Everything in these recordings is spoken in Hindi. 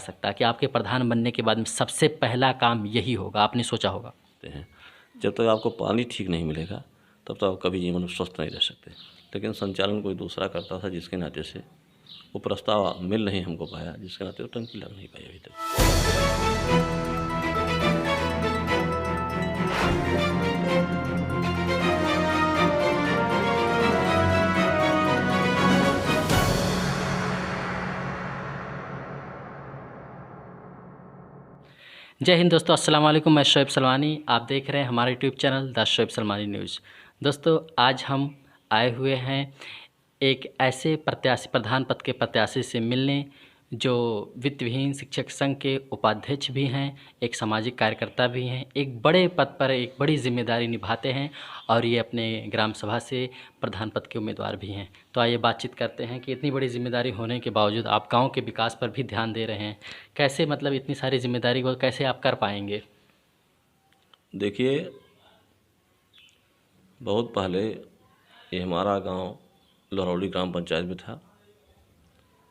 सकता है कि आपके प्रधान बनने के बाद में सबसे पहला काम यही होगा, आपने सोचा होगा? हैं जब तक आपको पानी ठीक नहीं मिलेगा तब तक आप कभी जीवन में स्वस्थ नहीं रह सकते। लेकिन संचालन कोई दूसरा करता था, जिसके नाते से वो प्रस्ताव मिल नहीं हमको पाया, जिसके नाते वो टंकी लग नहीं पाई अभी तक। जय हिंद दोस्तों, अस्सलाम वालेकुम। मैं शोएब सलमानी, आप देख रहे हैं हमारे YouTube channel the Shoaib Salmani news. दोस्तों, आज हम आए हुए हैं एक ऐसे प्रत्याशी, प्रधान पद के प्रत्याशी से मिलने जो वित्त विहीन शिक्षक संघ के उपाध्यक्ष भी हैं, एक सामाजिक कार्यकर्ता भी हैं, एक बड़े पद पर एक बड़ी जिम्मेदारी निभाते हैं और ये अपने ग्राम सभा से प्रधान पद के उम्मीदवार भी हैं। तो आइए बातचीत करते हैं कि इतनी बड़ी जिम्मेदारी होने के बावजूद आप गांव के विकास पर भी ध्यान दे रहे हैं। कैसे, मतलब इतनी सारी जिम्मेदारी को कैसे आप कर पाएंगे? देखिए, बहुत पहले ये हमारा गांव लरौली ग्राम पंचायत में था।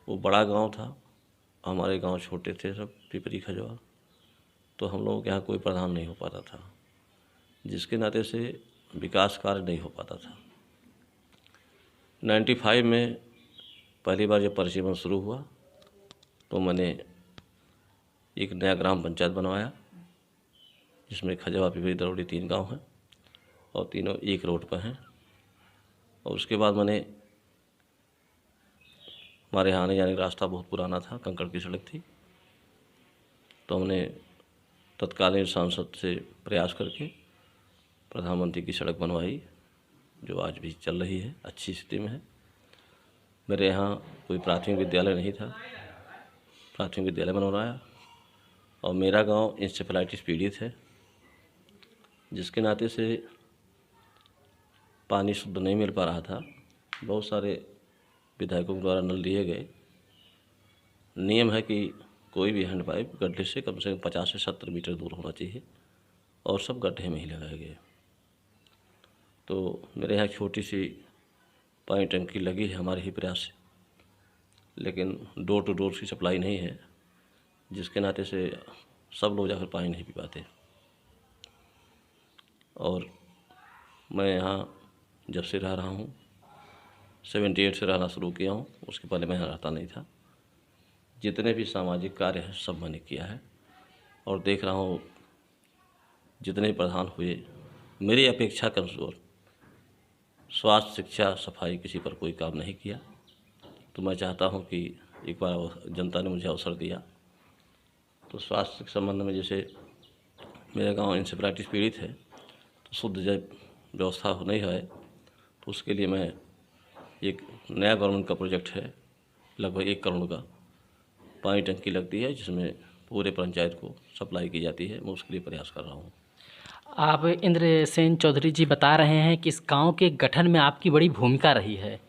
वो बड़ा गांव था, हमारे गांव छोटे थे सब, पिपरी खजवा। तो हम लोगों के यहाँ कोई प्रधान नहीं हो पाता था, जिसके नाते से विकास कार्य नहीं हो पाता था। 95 में पहली बार जब परिसीमन शुरू हुआ तो मैंने एक नया ग्राम पंचायत बनवाया, जिसमें खजवा, पिपरी, दरौली 3 गांव हैं और तीनों एक रोड पर हैं। और उसके बाद मैंने, हमारे यहाँ आने जाने का रास्ता बहुत पुराना था, कंकड़ की सड़क थी, तो हमने तत्कालीन सांसद से प्रयास करके प्रधानमंत्री की सड़क बनवाई, जो आज भी चल रही है, अच्छी स्थिति में है। मेरे यहाँ कोई प्राथमिक विद्यालय नहीं था, प्राथमिक विद्यालय बनवाया। और मेरा गांव इंसेफेलाइटिस पीड़ित है, जिसके नाते से पानी शुद्ध नहीं मिल पा रहा था। बहुत सारे विधायकों द्वारा नल लिए गए। नियम है कि कोई भी हैंडपाइप गड्ढे से कम 50 से 70 मीटर दूर होना चाहिए, और सब गड्ढे में ही लगाए गए। तो मेरे यहाँ छोटी सी पानी टंकी लगी है हमारे ही प्रयास से, लेकिन डोर टू डोर की सप्लाई नहीं है, जिसके नाते से सब लोग जाकर पानी नहीं पी पाते। और मैं यहाँ जब से रह रहा हूँ, 78 से रहना शुरू किया हूँ, उसके पहले मैं यहाँ रहता नहीं था। जितने भी सामाजिक कार्य हैं सब मैंने किया है, और देख रहा हूँ जितने प्रधान हुए मेरी अपेक्षा के अनुसार स्वास्थ्य, शिक्षा, सफाई किसी पर कोई काम नहीं किया। तो मैं चाहता हूँ कि एक बार जनता ने मुझे अवसर दिया तो स्वास्थ्य के संबंध में, जैसे मेरा गांव इंसेफेलाइटिस पीड़ित है, तो शुद्ध जल व्यवस्था नहीं है, तो उसके लिए मैं एक नया गवर्नमेंट का प्रोजेक्ट है, लगभग 1 करोड़ का पानी टंकी लगती है, जिसमें पूरे पंचायत को सप्लाई की जाती है। मैं उसके लिए प्रयास कर रहा हूँ। आप इंद्रसेन चौधरी जी बता रहे हैं कि इस गांव के गठन में आपकी बड़ी भूमिका रही है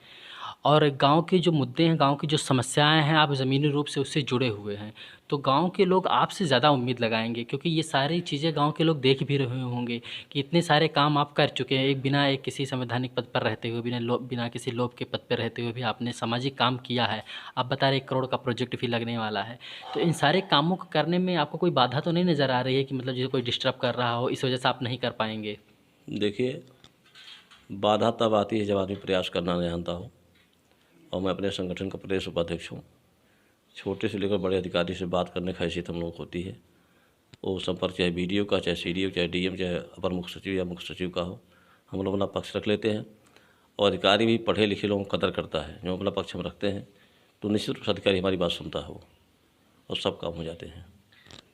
और गांव के जो मुद्दे हैं, गांव की जो समस्याएं हैं, आप ज़मीनी रूप से उससे जुड़े हुए हैं। तो गांव के लोग आपसे ज़्यादा उम्मीद लगाएंगे, क्योंकि ये सारी चीज़ें गांव के लोग देख भी रहे होंगे कि इतने सारे काम आप कर चुके हैं। एक किसी संवैधानिक पद पर रहते हुए, बिना किसी लोभ के पद पर रहते हुए भी आपने सामाजिक काम किया है। आप बता रहे 1 करोड़ का प्रोजेक्ट भी लगने वाला है। तो इन सारे कामों को करने में आपको कोई बाधा तो नहीं नज़र आ रही है कि मतलब जैसे कोई डिस्टर्ब कर रहा हो, इस वजह से आप नहीं कर पाएंगे? देखिए, बाधा तब आती है जब आदमी प्रयास करना नहीं जानता हो, और मैं अपने संगठन का प्रदेश उपाध्यक्ष हूँ। छोटे से लेकर बड़े अधिकारी से बात करने की हैसियत हम लोगों को होती है। वो संपर्क चाहे BDO का, चाहे CDO, चाहे DM, चाहे अपर मुख्य सचिव या मुख्य सचिव का हो, हम लोग अपना पक्ष रख लेते हैं। और अधिकारी भी पढ़े लिखे लोगों को कदर करता है, जो अपना पक्ष हम रखते हैं, तो निश्चित रूप से अधिकारी हमारी बात सुनता है, और सब काम हो जाते हैं।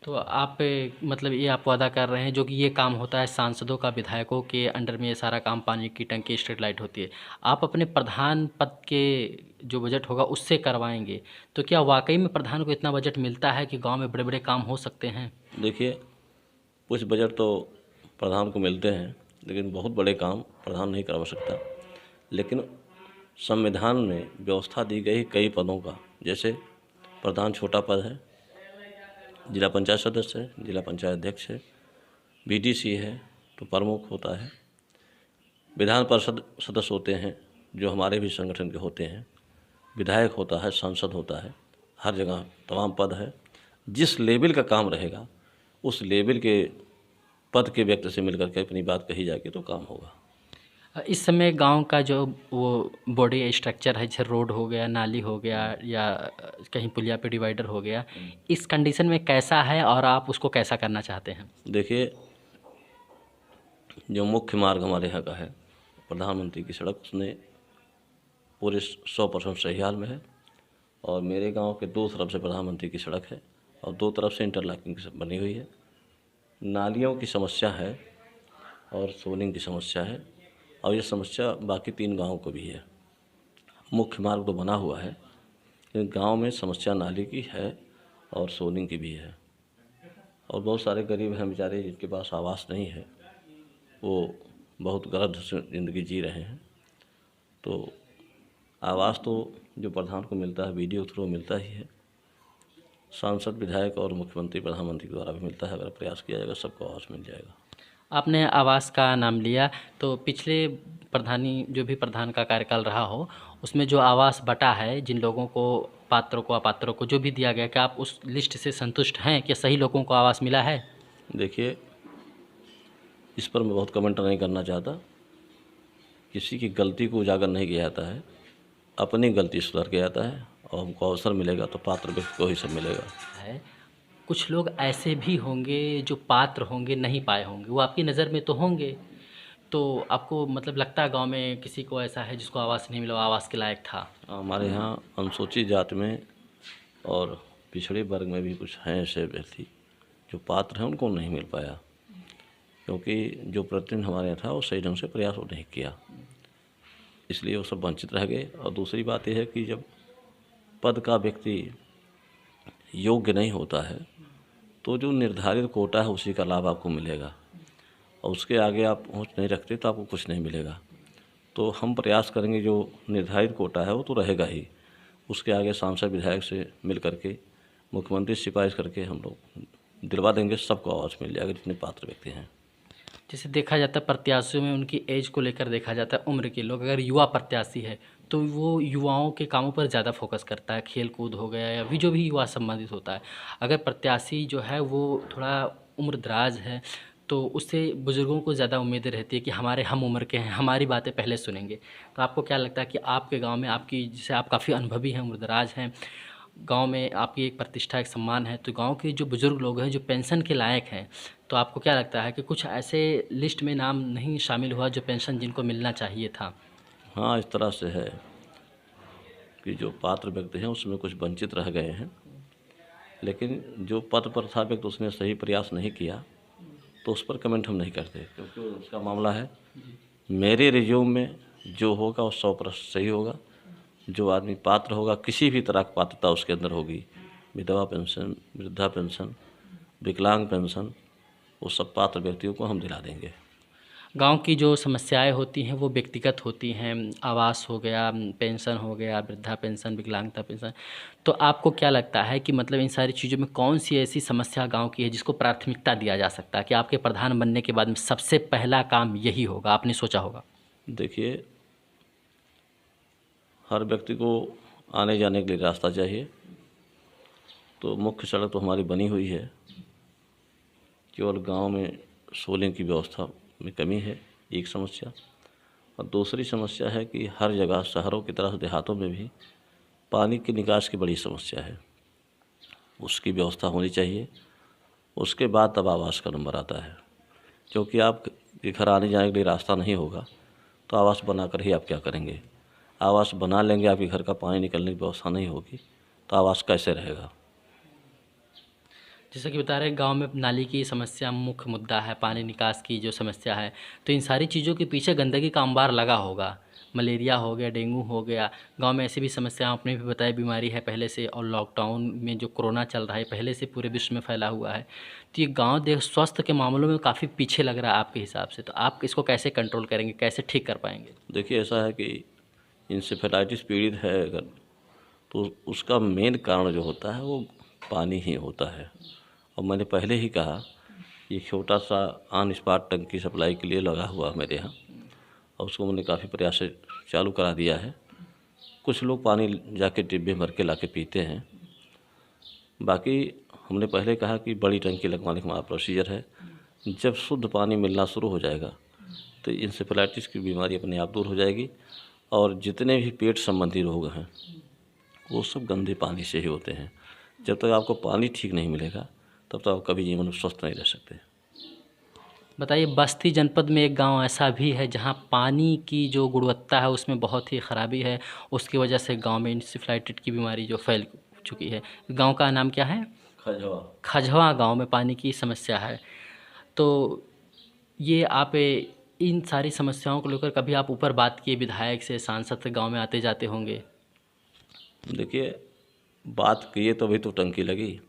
तो आप मतलब ये आप वादा कर रहे हैं, जो कि ये काम होता है सांसदों का, विधायकों के अंडर में ये सारा काम, पानी की टंकी, स्ट्रीट लाइट होती है, आप अपने प्रधान पद के जो बजट होगा उससे करवाएंगे? तो क्या वाकई में प्रधान को इतना बजट मिलता है कि गांव में बड़े बड़े काम हो सकते हैं? देखिए, कुछ बजट तो प्रधान को मिलते हैं, लेकिन बहुत बड़े काम प्रधान नहीं करवा सकता। लेकिन संविधान में व्यवस्था दी गई कई पदों का, जैसे प्रधान छोटा पद है, जिला पंचायत सदस्य है, जिला पंचायत अध्यक्ष है, BDC है तो प्रमुख होता है, विधान परिषद सदस्य होते हैं जो हमारे भी संगठन के होते हैं, विधायक होता है, सांसद होता है, हर जगह तमाम पद है। जिस लेवल का काम रहेगा उस लेवल के पद के व्यक्ति से मिलकर के अपनी बात कही जाएगी तो काम होगा। इस समय गांव का जो वो बॉडी स्ट्रक्चर है, जैसे रोड हो गया, नाली हो गया, या कहीं पुलिया पे डिवाइडर हो गया, इस कंडीशन में कैसा है और आप उसको कैसा करना चाहते हैं? देखिए, जो मुख्य मार्ग हमारे यहाँ का है प्रधानमंत्री की सड़क, उसने पूरे 100% सही हाल में है। और मेरे गांव के दो तरफ से प्रधानमंत्री की सड़क है और दो तरफ से इंटरलॉकिंग बनी हुई है। नालियों की समस्या है और सोलिंग की समस्या है, और ये समस्या बाकी 3 गांवों को भी है। मुख्य मार्ग तो बना हुआ है, लेकिन गांव में समस्या नाली की है और सोलिंग की भी है। और बहुत सारे गरीब हैं बेचारे जिनके पास आवास नहीं है, वो बहुत गलत ज़िंदगी जी रहे हैं। तो आवास तो जो प्रधान को मिलता है वीडियो थ्रू मिलता ही है, सांसद, विधायक और मुख्यमंत्री, प्रधानमंत्री के द्वारा भी मिलता है। अगर प्रयास किया जाएगा सबको आवास मिल जाएगा। आपने आवास का नाम लिया, तो पिछले प्रधानी जो भी प्रधान का कार्यकाल रहा हो, उसमें जो आवास बटा है, जिन लोगों को, पात्रों को, अपात्रों को जो भी दिया गया, क्या आप उस लिस्ट से संतुष्ट हैं कि सही लोगों को आवास मिला है? देखिए, इस पर मैं बहुत कमेंट नहीं करना चाहता। किसी की गलती को उजागर नहीं किया जाता है, अपनी गलती सुधार के जाता है, और हमको अवसर मिलेगा तो पात्र व्यक्ति को ही सब मिलेगा। है, कुछ लोग ऐसे भी होंगे जो पात्र होंगे, नहीं पाए होंगे, वो आपकी नज़र में तो होंगे, तो आपको मतलब लगता है गांव में किसी को ऐसा है जिसको आवास नहीं मिला, वो आवास के लायक था? हमारे यहाँ अनुसूचित जाति में और पिछड़े वर्ग में भी कुछ हैं ऐसे व्यक्ति जो पात्र हैं, उनको नहीं मिल पाया, क्योंकि जो प्रतिनिधि हमारे यहाँ था वो सही ढंग से प्रयास वो नहीं किया, इसलिए वो सब वंचित रह गए। और दूसरी बात यह है कि जब पद का व्यक्ति योग्य नहीं होता है तो जो निर्धारित कोटा है उसी का लाभ आपको मिलेगा, और उसके आगे आप पहुँच नहीं रखते तो आपको कुछ नहीं मिलेगा। तो हम प्रयास करेंगे, जो निर्धारित कोटा है वो तो रहेगा ही, उसके आगे सांसद, विधायक से मिल करके, मुख्यमंत्री से सिफारिश करके हम लोग दिलवा देंगे, सबको आवास मिल जाएगा जितने पात्र व्यक्ति हैं। जैसे देखा जाता है प्रत्याशियों में उनकी एज को लेकर देखा जाता है, उम्र के लोग, अगर युवा प्रत्याशी है तो वो युवाओं के कामों पर ज़्यादा फोकस करता है, खेल कूद हो गया या भी जो भी युवा संबंधित होता है। अगर प्रत्याशी जो है वो थोड़ा उम्रदराज है तो उससे बुज़ुर्गों को ज़्यादा उम्मीदें रहती है कि हमारे हम उम्र के हैं, हमारी बातें पहले सुनेंगे। तो आपको क्या लगता है कि आपके गाँव में, आपकी, जैसे आप काफ़ी अनुभवी हैं, उम्रदराज हैं, गांव में आपकी एक प्रतिष्ठा, एक सम्मान है, तो गांव के जो बुज़ुर्ग लोग हैं जो पेंशन के लायक हैं, तो आपको क्या लगता है कि कुछ ऐसे लिस्ट में नाम नहीं शामिल हुआ जो पेंशन जिनको मिलना चाहिए था? हाँ, इस तरह से है कि जो पात्र व्यक्ति हैं उसमें कुछ वंचित रह गए हैं, लेकिन जो पद पर था व्यक्ति उसने सही प्रयास नहीं किया, तो उस पर कमेंट हम नहीं करते, क्योंकि उसका मामला है। मेरे रिज्यूम में जो होगा वो 100% सही होगा। जो आदमी पात्र होगा, किसी भी तरह की पात्रता उसके अंदर होगी, विधवा पेंशन, वृद्धा पेंशन, विकलांग पेंशन, वो सब पात्र व्यक्तियों को हम दिला देंगे। गांव की जो समस्याएं होती हैं वो व्यक्तिगत होती हैं, आवास हो गया, पेंशन हो गया, वृद्धा पेंशन, विकलांगता पेंशन, तो आपको क्या लगता है कि मतलब इन सारी चीज़ों में कौन सी ऐसी समस्या गांव की है जिसको प्राथमिकता दिया जा सकता है कि आपके प्रधान बनने के बाद में सबसे पहला काम यही होगा, आपने सोचा होगा? देखिए, हर व्यक्ति को आने जाने के लिए रास्ता चाहिए, तो मुख्य सड़क तो हमारी बनी हुई है, केवल गांव में सोलिंग की व्यवस्था में कमी है, एक समस्या। और दूसरी समस्या है कि हर जगह शहरों की तरह देहातों में भी पानी की निकास की बड़ी समस्या है, उसकी व्यवस्था होनी चाहिए। उसके बाद तब आवास का नंबर आता है, क्योंकि आपके घर आने जाने के लिए रास्ता नहीं होगा तो आवास बनाकर ही आप क्या करेंगे? आवास बना लेंगे, आपके घर का पानी निकलने की व्यवस्था नहीं होगी तो आवास कैसे रहेगा? जैसा कि बता रहे हैं गांव में नाली की समस्या मुख्य मुद्दा है, पानी निकास की जो समस्या है, तो इन सारी चीज़ों के पीछे गंदगी का अंबार लगा होगा। मलेरिया हो गया, डेंगू हो गया, गांव में ऐसी भी समस्या आपने भी बताया, बीमारी है पहले से, और लॉकडाउन में जो कोरोना चल रहा है पहले से पूरे विश्व में फैला हुआ है, तो ये गांव देश स्वास्थ्य के मामलों में काफ़ी पीछे लग रहा है आपके हिसाब से, तो आप इसको कैसे कंट्रोल करेंगे, कैसे ठीक कर पाएंगे? देखिए, ऐसा है कि इंसेफेलाइटिस पीड़ित है अगर, तो उसका मेन कारण जो होता है वो पानी ही होता है। और मैंने पहले ही कहा, ये छोटा सा ऑन स्पॉट टंकी सप्लाई के लिए लगा हुआ मेरे यहाँ, और उसको मैंने काफ़ी प्रयास से चालू करा दिया है। कुछ लोग पानी जाके डिब्बे भर के ला के पीते हैं, बाकी हमने पहले कहा कि बड़ी टंकी लगवाने का हमारा प्रोसीजर है। जब शुद्ध पानी मिलना शुरू हो जाएगा तो इंसेफेलाइटिस की बीमारी अपने आप दूर हो जाएगी, और जितने भी पेट संबंधी रोग हैं वो सब गंदे पानी से ही होते हैं। जब तक आपको पानी ठीक नहीं मिलेगा तब तक आप कभी जीवन में स्वस्थ नहीं रह सकते। बताइए, बस्ती जनपद में एक गांव ऐसा भी है जहां पानी की जो गुणवत्ता है उसमें बहुत ही ख़राबी है, उसकी वजह से गांव में इंसेफ्लाइटिस की बीमारी जो फैल चुकी है। गांव का नाम क्या है? खजवा। खजवा गांव में पानी की समस्या है। तो ये आप इन सारी समस्याओं को लेकर कभी आप ऊपर बात किए विधायक से, सांसद से? गांव में आते जाते होंगे। देखिए, बात किए तो अभी तो टंकी लगी,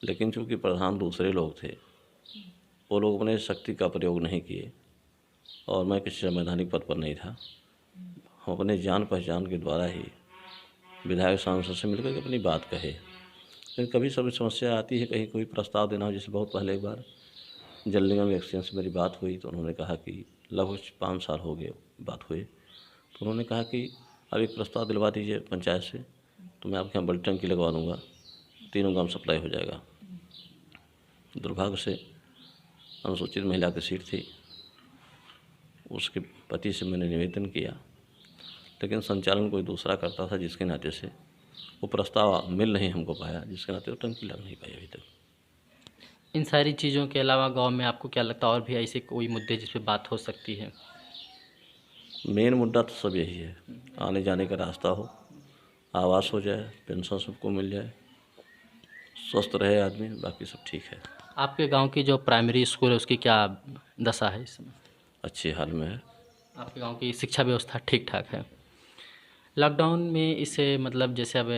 लेकिन चूँकि प्रधान दूसरे लोग थे, वो लोग अपने शक्ति का प्रयोग नहीं किए, और मैं किसी संवैधानिक पद पर नहीं था। हम अपने जान पहचान के द्वारा ही विधायक सांसद से मिलकर के अपनी बात कहे। लेकिन कभी सब समस्या आती है, कहीं कोई प्रस्ताव देना हो। जैसे बहुत पहले एक बार जल निगम एक्सचेंज से मेरी बात हुई तो उन्होंने कहा कि लगभग 5 साल हो गए बात हुए, तो उन्होंने कहा कि अब एक प्रस्ताव दिलवा दीजिए पंचायत से, तो मैं आपके यहाँ बड़ी टंकी लगवा दूँगा, तीनों गांव सप्लाई हो जाएगा। दुर्भाग्य से अनुसूचित महिला की सीट थी, उसके पति से मैंने निवेदन किया, लेकिन संचालन कोई दूसरा करता था, जिसके नाते से वो प्रस्ताव मिल नहीं हमको पाया, जिसके नाते वो टंकी लग नहीं पाई अभी तक। इन सारी चीज़ों के अलावा गांव में आपको क्या लगता है और भी ऐसे कोई मुद्दे जिस पे बात हो सकती है? मेन मुद्दा तो सब यही है, आने जाने का रास्ता हो, आवास हो जाए, पेंशन सबको मिल जाए, स्वस्थ रहे आदमी, बाकी सब ठीक है। आपके गांव की जो प्राइमरी स्कूल है उसकी क्या दशा है इस समय? अच्छे हाल में है। आपके गांव की शिक्षा व्यवस्था ठीक ठाक है? लॉकडाउन में इसे मतलब जैसे अब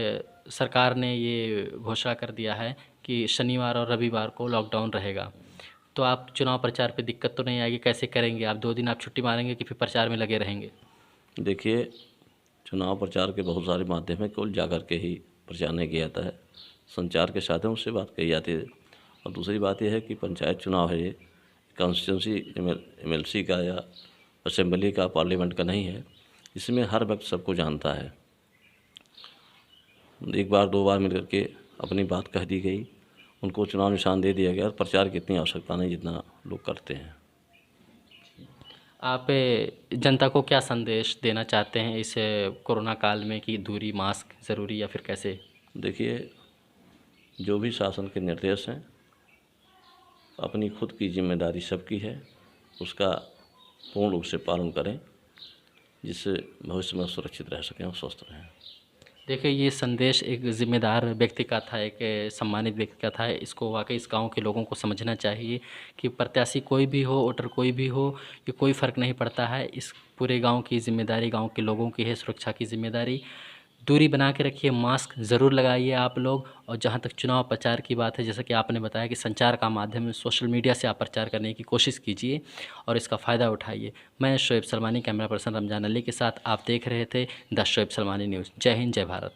सरकार ने ये घोषणा कर दिया है कि शनिवार और रविवार को लॉकडाउन रहेगा, तो आप चुनाव प्रचार पे दिक्कत तो नहीं आएगी? कैसे करेंगे आप? 2 दिन आप छुट्टी मारेंगे कि फिर प्रचार में लगे रहेंगे? देखिए, चुनाव प्रचार के बहुत सारे माध्यम हैं, केवल जाकर के ही प्रचार नहीं किया जाता है, संचार के साधनों से बात कही जाती है। और दूसरी बात यह है कि पंचायत चुनाव है, ये कॉन्स्टिट्यूंसी एमएलसी का या असेंबली का, पार्लियामेंट का नहीं है। इसमें हर व्यक्ति सबको जानता है। एक बार 2 बार मिलकर के अपनी बात कह दी गई, उनको चुनाव निशान दे दिया गया, और प्रचार की इतनी आवश्यकता नहीं जितना लोग करते हैं। आप जनता को क्या संदेश देना चाहते हैं इस कोरोना काल में कि दूरी, मास्क ज़रूरी या फिर कैसे? देखिए, जो भी शासन के निर्देश हैं, अपनी खुद की जिम्मेदारी सबकी है, उसका पूर्ण रूप से पालन करें, जिससे भविष्य में सुरक्षित रह सकें और स्वस्थ रहें। देखिए, ये संदेश एक ज़िम्मेदार व्यक्ति का था, एक सम्मानित व्यक्ति का था। इसको वाकई इस गांव के लोगों को समझना चाहिए कि प्रत्याशी कोई भी हो, वोटर कोई भी हो, ये कोई फ़र्क नहीं पड़ता है। इस पूरे गांव की ज़िम्मेदारी गांव के लोगों की है, सुरक्षा की ज़िम्मेदारी। दूरी बना के रखिए, मास्क ज़रूर लगाइए आप लोग। और जहाँ तक चुनाव प्रचार की बात है, जैसा कि आपने बताया कि संचार का माध्यम है, सोशल मीडिया से आप प्रचार करने की कोशिश कीजिए और इसका फ़ायदा उठाइए। मैं शोएब सलमानी, कैमरा पर्सन रमजान अली के साथ। आप देख रहे थे द शोएब सलमानी न्यूज़। जय हिंद, जय भारत।